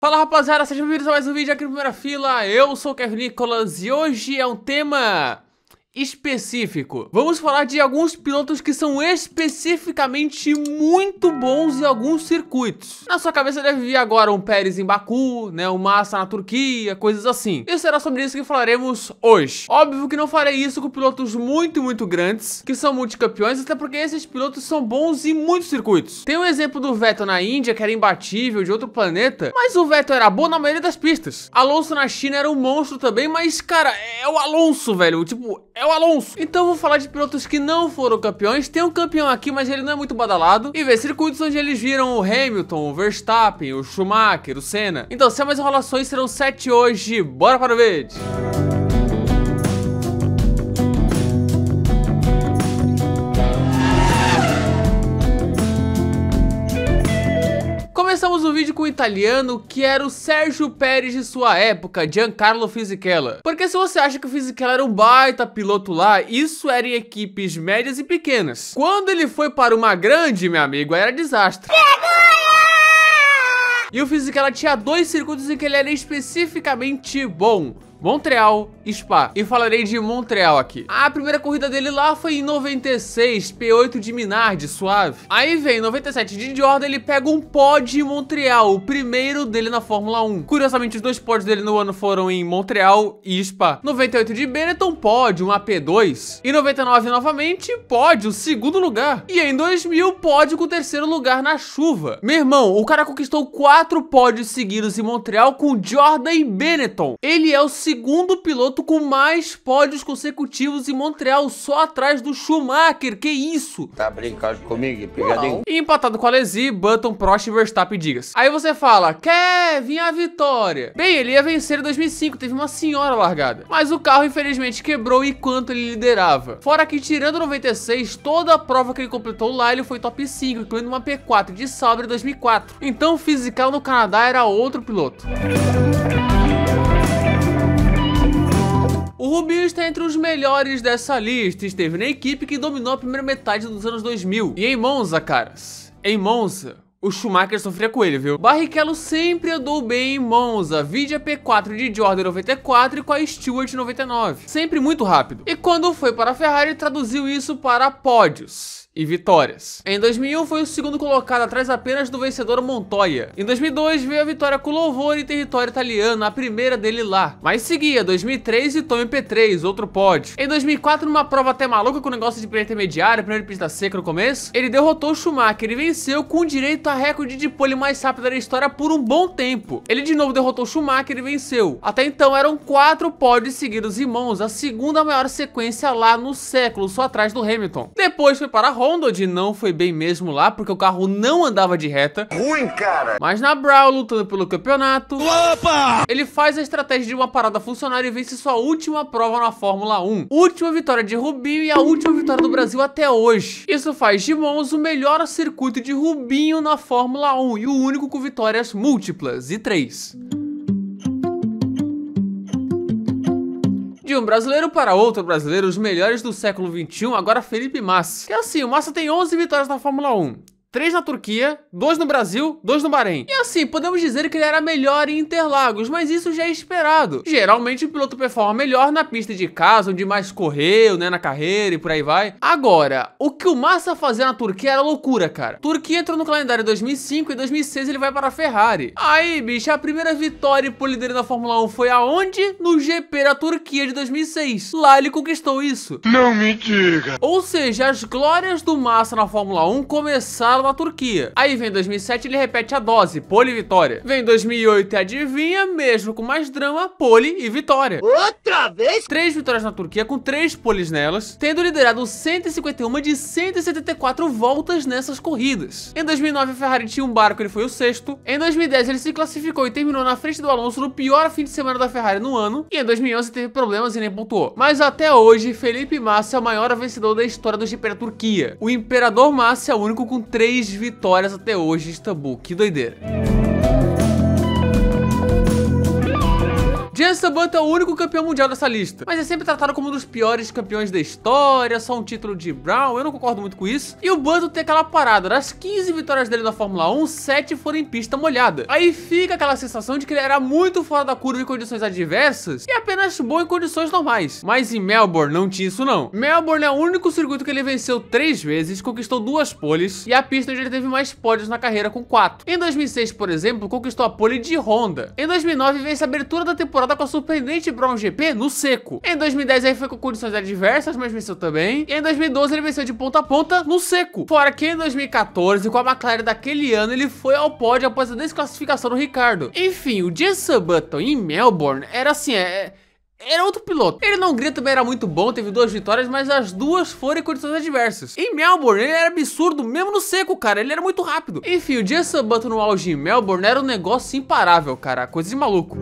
Fala rapaziada, sejam bem-vindos a mais um vídeo aqui na primeira fila. Eu sou o Kevin Nicolas e hoje é um tema específico. Vamos falar de alguns pilotos que são especificamente muito bons em alguns circuitos. Na sua cabeça deve vir agora um Pérez em Baku, né, um Massa na Turquia, coisas assim. E será sobre isso que falaremos hoje. Óbvio que não farei isso com pilotos muito grandes, que são multicampeões, até porque esses pilotos são bons em muitos circuitos. Tem um exemplo do Vettel na Índia, que era imbatível, de outro planeta, mas o Vettel era bom na maioria das pistas. Alonso na China era um monstro também, mas cara, é o Alonso, velho, tipo, é o Alonso. Então eu vou falar de pilotos que não foram campeões. Tem um campeão aqui, mas ele não é muito badalado. E ver circuitos onde eles viram o Hamilton, o Verstappen, o Schumacher, o Senna. Então, sem mais enrolações, serão 7 hoje. Bora para o vídeo. Começamos o vídeo com o italiano, que era o Sérgio Pérez de sua época, Giancarlo Fisichella. Porque se você acha que o Fisichella era um baita piloto lá, isso era em equipes médias e pequenas. Quando ele foi para uma grande, meu amigo, era desastre. E o Fisichella tinha 2 circuitos em que ele era especificamente bom: Montreal e Spa. E falarei de Montreal aqui. A primeira corrida dele lá foi em 96, P8 de Minardi, suave. Aí vem 97 de Jordan, ele pega um pódio em Montreal, o primeiro dele na Fórmula 1. Curiosamente, os 2 pódios dele no ano foram em Montreal e Spa. 98 de Benetton, pódio, um AP2. E 99 novamente, pódio, segundo lugar. E em 2000, pódio com o 3º lugar na chuva. Meu irmão, o cara conquistou 4 pódios seguidos em Montreal com Jordan e Benetton. Ele é o segundo piloto com mais pódios consecutivos em Montreal, só atrás do Schumacher. Que isso? Tá brincando comigo, pegadinho? E empatado com Alesi, Button, Prost e Verstappen, digas. Aí você fala, Kevin, a vitória. Bem, ele ia vencer em 2005, teve uma senhora largada. Mas o carro infelizmente quebrou enquanto ele liderava. Fora que, tirando 96, toda a prova que ele completou lá, ele foi top 5, incluindo uma P4 de Sauber em 2004. Então o Fisichella no Canadá era outro piloto. O Rubinho está entre os melhores dessa lista, esteve na equipe que dominou a primeira metade dos anos 2000. E em Monza, caras, em Monza, o Schumacher sofria com ele, viu? Barrichello sempre andou bem em Monza, vide a P4 de Jordan em 94 e com a Stewart em 99. Sempre muito rápido. E quando foi para a Ferrari, traduziu isso para pódios e vitórias. Em 2001 foi o segundo colocado, atrás apenas do vencedor Montoya. Em 2002 veio a vitória com louvor em território italiano, a primeira dele lá. Mas seguia 2003 e Tom P3, outro pódio. Em 2004, numa prova até maluca com negócio de pré-intermediária, primeira pista seca no começo, ele derrotou o Schumacher e venceu com direito a recorde de pole mais rápida da história por um bom tempo. Ele de novo derrotou o Schumacher e venceu. Até então eram 4 pódios seguidos em Monza, a segunda maior sequência lá no século, só atrás do Hamilton. Depois foi para a Honda, onde não foi bem mesmo lá, porque o carro não andava de reta. Ruim, cara! Mas na Brown, lutando pelo campeonato, Opa! ele faz a estratégia de uma parada funcionar e vence sua última prova na Fórmula 1. Última vitória de Rubinho e a última vitória do Brasil até hoje. Isso faz de Monza o melhor circuito de Rubinho na Fórmula 1 e o único com vitórias múltiplas, e 3. De um brasileiro para outro brasileiro, os melhores do século XXI, agora Felipe Massa. Que assim, o Massa tem 11 vitórias na Fórmula 1. 3 na Turquia, 2 no Brasil, 2 no Bahrein. E assim, podemos dizer que ele era melhor em Interlagos, mas isso já é esperado. Geralmente o piloto performa melhor na pista de casa, onde mais correu, né, na carreira e por aí vai. Agora, o que o Massa fazia na Turquia era loucura, cara. Turquia entrou no calendário em 2005 e em 2006 ele vai para a Ferrari. Aí, bicho, a primeira vitória e pole dele na Fórmula 1 foi aonde? No GP da Turquia de 2006. Lá ele conquistou isso. Não me diga! Ou seja, as glórias do Massa na Fórmula 1 começaram na Turquia. Aí vem 2007, ele repete a dose, pole e vitória. Vem 2008 e adivinha, mesmo com mais drama, pole e vitória. Outra vez? 3 vitórias na Turquia, com 3 poles nelas, tendo liderado 151 de 174 voltas nessas corridas. Em 2009, a Ferrari tinha um barco, ele foi o 6º. Em 2010, ele se classificou e terminou na frente do Alonso no pior fim de semana da Ferrari no ano. E em 2011, teve problemas e nem pontuou. Mas até hoje, Felipe Massa é o maior vencedor da história do GP da Turquia. O Imperador Massa é o único com 3 vitórias até hoje em Istambul. Que doideira. Jean Jenson Button é o único campeão mundial dessa lista, mas é sempre tratado como um dos piores campeões da história, só um título de Brown, eu não concordo muito com isso. E o Button tem aquela parada, das 15 vitórias dele na Fórmula 1, 7 foram em pista molhada. Aí fica aquela sensação de que ele era muito fora da curva em condições adversas e apenas bom em condições normais. Mas em Melbourne não tinha isso não. Melbourne é o único circuito que ele venceu 3 vezes, conquistou 2 poles e a pista onde ele teve mais pódios na carreira com 4. Em 2006, por exemplo, conquistou a pole de Honda. Em 2009 vence a abertura da temporada com a surpreendente Brown GP no seco. Em 2010 aí foi com condições adversas, mas venceu também. E em 2012 ele venceu de ponta a ponta no seco. Fora que em 2014, com a McLaren daquele ano, ele foi ao pódio após a desclassificação do Ricciardo. Enfim, o Jenson Button em Melbourne era assim, era outro piloto. Ele na Hungria também era muito bom, teve 2 vitórias, mas as 2 foram em condições adversas. Em Melbourne, ele era absurdo, mesmo no seco, cara, ele era muito rápido. Enfim, o Jenson Button no auge em Melbourne era um negócio imparável, cara, coisa de maluco.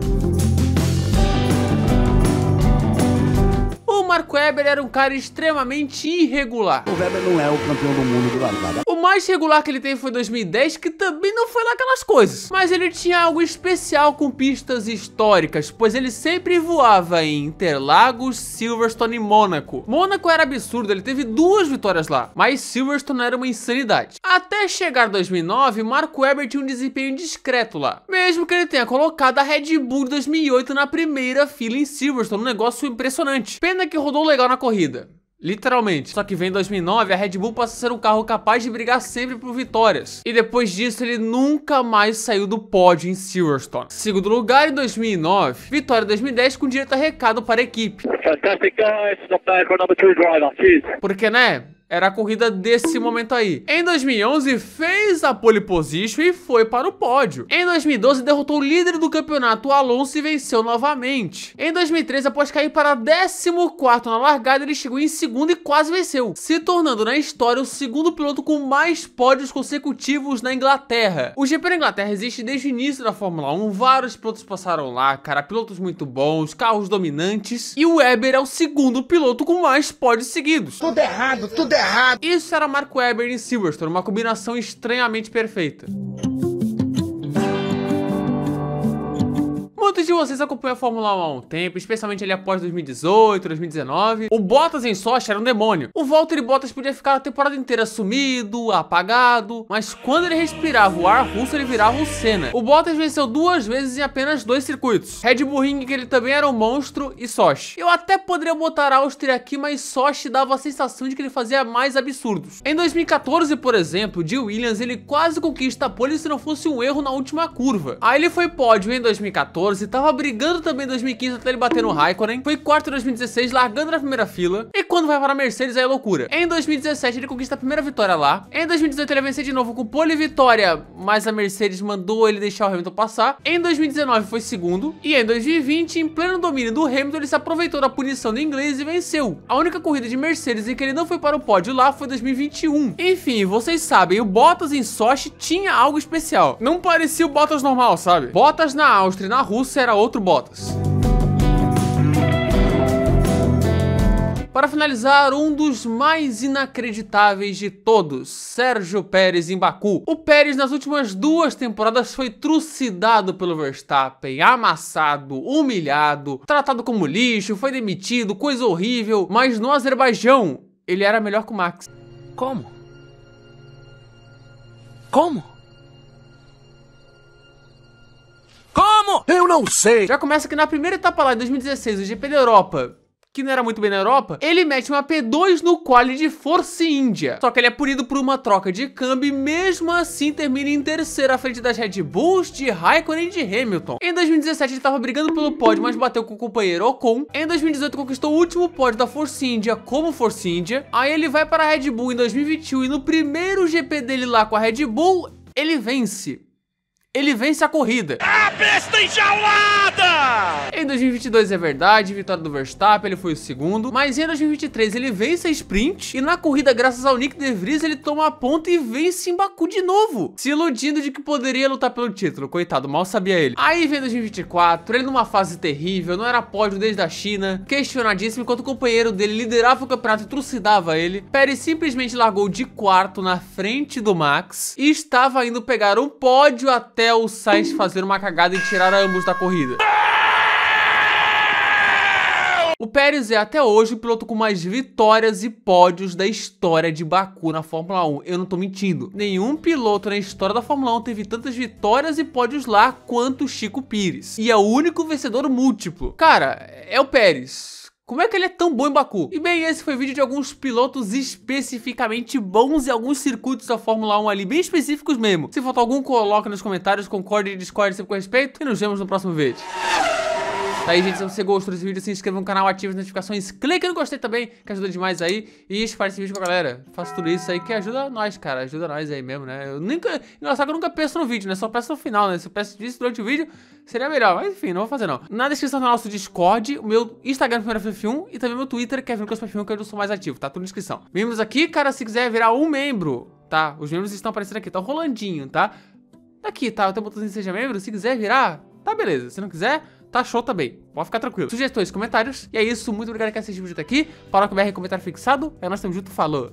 O Mark Webber era um cara extremamente irregular. O Webber não é o campeão do mundo de largada. O mais regular que ele teve foi 2010, que também não foi lá aquelas coisas. Mas ele tinha algo especial com pistas históricas, pois ele sempre voava em Interlagos, Silverstone e Mônaco. Mônaco era absurdo, ele teve 2 vitórias lá, mas Silverstone era uma insanidade. Até chegar 2009, Mark Webber tinha um desempenho discreto lá, mesmo que ele tenha colocado a Red Bull de 2008 na primeira fila em Silverstone, um negócio impressionante. Pena que rodou legal na corrida, literalmente. Só que vem em 2009, a Red Bull passa a ser um carro capaz de brigar sempre por vitórias. E depois disso, ele nunca mais saiu do pódio em Silverstone. Segundo lugar em 2009, vitória em 2010 com direito a recado para a equipe. Fantastic guys, stop there for number 2 driver, cheers. Porque, né? Era a corrida desse momento aí. Em 2011, fez a pole position e foi para o pódio. Em 2012, derrotou o líder do campeonato, Alonso, e venceu novamente. Em 2013, após cair para 14º na largada, ele chegou em segundo e quase venceu, se tornando na história o segundo piloto com mais pódios consecutivos na Inglaterra. O GP da Inglaterra existe desde o início da Fórmula 1, vários pilotos passaram lá, cara, pilotos muito bons, carros dominantes, e o Webber é o segundo piloto com mais pódios seguidos. Tudo errado, tudo errado. Isso era Mark Webber em Silverstone, uma combinação estranhamente perfeita. Muitos de vocês acompanham a Fórmula 1 há um tempo, especialmente ali após 2018, 2019. O Bottas em Sochi era um demônio. O Valtteri Bottas podia ficar a temporada inteira sumido, apagado, mas quando ele respirava o ar russo, ele virava um Senna. O Bottas venceu 2 vezes em apenas 2 circuitos. Red Bull Ring, que ele também era um monstro, e Sochi. Eu até poderia botar a Áustria aqui, mas Sochi dava a sensação de que ele fazia mais absurdos. Em 2014, por exemplo, de Williams, ele quase conquista a pole se não fosse um erro na última curva. Aí ele foi pódio em 2014, tava brigando também em 2015 até ele bater no Raikkonen, foi quarto em 2016, largando na primeira fila, e quando vai para a Mercedes aí é loucura. Em 2017 ele conquista a primeira vitória lá, em 2018 ele venceu de novo com pole vitória, mas a Mercedes mandou ele deixar o Hamilton passar. Em 2019 foi segundo, e em 2020, em pleno domínio do Hamilton, ele se aproveitou da punição do inglês e venceu. A única corrida de Mercedes em que ele não foi para o pódio lá foi 2021. Enfim, vocês sabem, o Bottas em Sochi tinha algo especial. Não parecia o Bottas normal, sabe? Bottas na Áustria e na Rússia era outro Bottas. Para finalizar, um dos mais inacreditáveis de todos, Sérgio Pérez em Baku. O Pérez nas últimas 2 temporadas foi trucidado pelo Verstappen, amassado, humilhado, tratado como lixo, foi demitido, coisa horrível, mas no Azerbaijão ele era melhor que o Max. Como? Como? Como? Eu não sei. Já começa que na primeira etapa lá, em 2016, o GP da Europa, que não era muito bem na Europa, ele mete uma P2 no quali de Force India. Só que ele é punido por uma troca de câmbio e mesmo assim termina em terceira à frente das Red Bulls, de Raikkonen e de Hamilton. Em 2017 ele estava brigando pelo pódio, mas bateu com o companheiro Ocon. Em 2018 conquistou o último pódio da Force India como Force India. Aí ele vai para a Red Bull em 2021 e no primeiro GP dele lá com a Red Bull, ele vence. Ele vence a corrida. A besta enjaulada! Em 2022 é verdade, vitória do Verstappen, ele foi o segundo. Mas em 2023 ele vence a sprint. E na corrida, graças ao Nick De Vries, ele toma a ponta e vence em Baku de novo, se iludindo de que poderia lutar pelo título. Coitado, mal sabia ele. Aí vem 2024, ele numa fase terrível, não era pódio desde a China, questionadíssimo, enquanto o companheiro dele liderava o campeonato e trucidava ele. Pérez simplesmente largou de quarto na frente do Max e estava indo pegar um pódio até o Sainz fazer uma cagada e tirar ambos da corrida. O Pérez é até hoje o piloto com mais vitórias e pódios da história de Baku na Fórmula 1. Eu não tô mentindo. Nenhum piloto na história da Fórmula 1 teve tantas vitórias e pódios lá quanto o Chico Pires. E é o único vencedor múltiplo. Cara, é o Pérez. Como é que ele é tão bom em Baku? E bem, esse foi o vídeo de alguns pilotos especificamente bons em alguns circuitos da Fórmula 1 ali, bem específicos mesmo. Se faltar algum, coloca nos comentários, concorde e discorde sempre com respeito. E nos vemos no próximo vídeo. Tá aí, gente, se você gostou desse vídeo, se inscreva no canal, ative as notificações, clique no gostei também, que ajuda demais aí. E espalhe esse vídeo com a galera. Faço tudo isso aí que ajuda nós, cara. Ajuda nós aí mesmo, né? Engraçado que eu nunca penso no vídeo, né? Só peço no final, né? Se eu peço disso durante o vídeo, seria melhor. Mas enfim, não vou fazer não. Na descrição do nosso Discord, o meu Instagram PrimeiraFF1 e também meu Twitter, KevinCosPF1, que é onde eu sou mais ativo, tá? Tudo na descrição. Membros aqui, cara, se quiser virar um membro, tá? Os membros estão aparecendo aqui, tá rolandinho, tá? Aqui, tá? Eu tenho um botãozinho seja membro, se quiser virar, tá beleza. Se não quiser, tá show também. Pode ficar tranquilo. Sugestões, comentários. E é isso. Muito obrigado por assistir o vídeo até aqui. Paroca BR, comentário fixado. É nós, tamo junto. Falou.